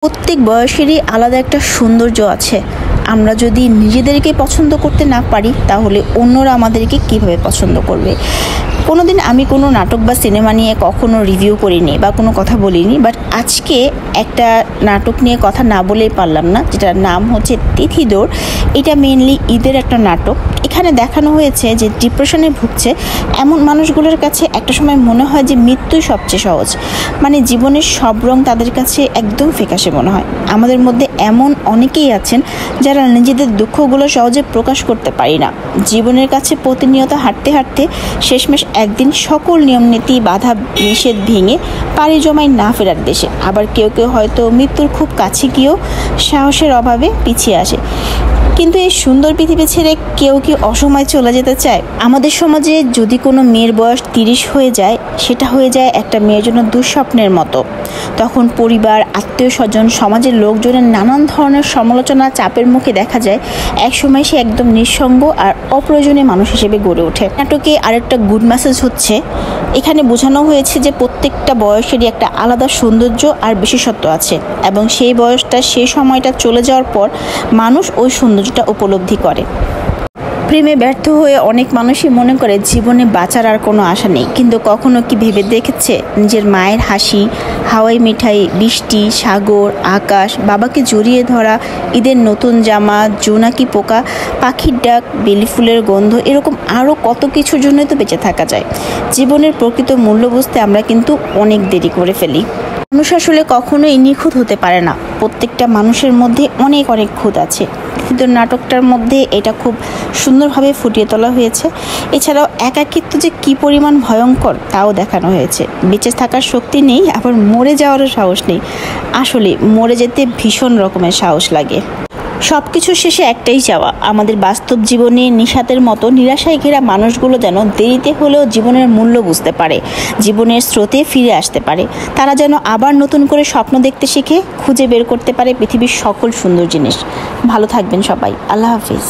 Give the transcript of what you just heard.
প্রত্যেক বয়সেরই আলাদা একটা সৌন্দর্য আছে। আমরা যদি নিজেদেরকে পছন্দ করতে না পারি তাহলে অন্যরা আমাদেরকে কিভাবে পছন্দ করবে। কোনোদিন আমি কোনো নাটক বা সিনেমা নিয়ে কখনো রিভিউ করিনি বা কোনো কথা বলিনি, বাট আজকে একটা নাটক নিয়ে কথা না বলেই পারলাম না, যেটার নাম হচ্ছে তিথিডোর। এটা মেনলি ঈদের একটা নাটক। এখানে দেখানো হয়েছে যে ডিপ্রেশনে ভুগছে এমন মানুষগুলোর কাছে একটা সময় মনে হয় যে মৃত্যুই সবচেয়ে সহজ, মানে জীবনের সব রং তাদের কাছে একদম ফিকাশে মনে হয়। আমাদের মধ্যে এমন অনেকেই আছেন যারা নিজেদের দুঃখগুলো সহজে প্রকাশ করতে পারি না। জীবনের কাছে প্রতিনিয়ত হাঁটতে হাঁটতে শেষমেশ একদিন সকল নিয়মনীতি বাধা নিষেধ ভেঙে পাড়ি জমায় না ফেরার দেশে। আবার কেউ কেউ হয়তো মৃত্যুর খুব কাছে গিয়েও সাহসের অভাবে পিছিয়ে আসে। কিন্তু এই সুন্দর পৃথিবী ছেড়ে কেউ কি অসময়ে চলে যেতে চায়? আমাদের সমাজে যদি কোনো মেয়ের বয়স 30 হয়ে যায়, সেটা হয়ে যায় একটা মেয়ের জন্য দুঃস্বপ্নের মতো। তখন পরিবার, আত্মীয় স্বজন, সমাজের লোকজনের নানান ধরনের সমালোচনা, চাপের মুখে দেখা যায় একসময় সে একদম নিঃসঙ্গ আর অপ্রয়োজনীয় মানুষ হিসেবে গড়ে ওঠে। নাটকে আরেকটা গুড মেসেজ হচ্ছে, এখানে বোঝানো হয়েছে যে প্রত্যেকটা বয়সেরই একটা আলাদা সৌন্দর্য আর বিশেষত্ব আছে, এবং সেই বয়সটা, সেই সময়টা চলে যাওয়ার পর মানুষ ওই সৌন্দর্যটা উপলব্ধি করে। প্রেমে ব্যর্থ হয়ে অনেক মানুষই মনে করে জীবনে বাঁচার আর কোনো আশা নেই, কিন্তু কখনো কি ভেবে দেখেছে নিজের মায়ের হাসি, হাওয়াই মিঠাই, বৃষ্টি, সাগর, আকাশ, বাবাকে জড়িয়ে ধরা, ঈদের নতুন জামা, জোনাকি পোকা, পাখির ডাক, বেলি ফুলের গন্ধ, এরকম আরও কত কিছুর জন্যই তো বেঁচে থাকা যায়। জীবনের প্রকৃত মূল্য বুঝতে আমরা কিন্তু অনেক দেরি করে ফেলি। মানুষ আসলে কখনোই নিখুঁত হতে পারে না। প্রত্যেকটা মানুষের মধ্যে অনেক অনেক খুঁত আছে, কিন্তু নাটকটার মধ্যে এটা খুব সুন্দরভাবে ফুটিয়ে তোলা হয়েছে। এছাড়াও একাকিত্ব যে কী পরিমাণ ভয়ঙ্কর তাও দেখানো হয়েছে। বেঁচে থাকার শক্তি নেই, আবার মরে যাওয়ারও সাহস নেই। আসলে মরে যেতে ভীষণ রকমের সাহস লাগে। সব কিছুর শেষে একটাই চাওয়া, আমাদের বাস্তব জীবনে নিশাতের মতো নিরাশায় ঘেরা মানুষগুলো যেন দেরিতে হলেও জীবনের মূল্য বুঝতে পারে, জীবনের স্রোতে ফিরে আসতে পারে। তারা যেন আবার নতুন করে স্বপ্ন দেখতে শিখে, খুঁজে বের করতে পারে পৃথিবীর সকল সুন্দর জিনিস। ভালো থাকবেন সবাই। আল্লাহ হাফিজ।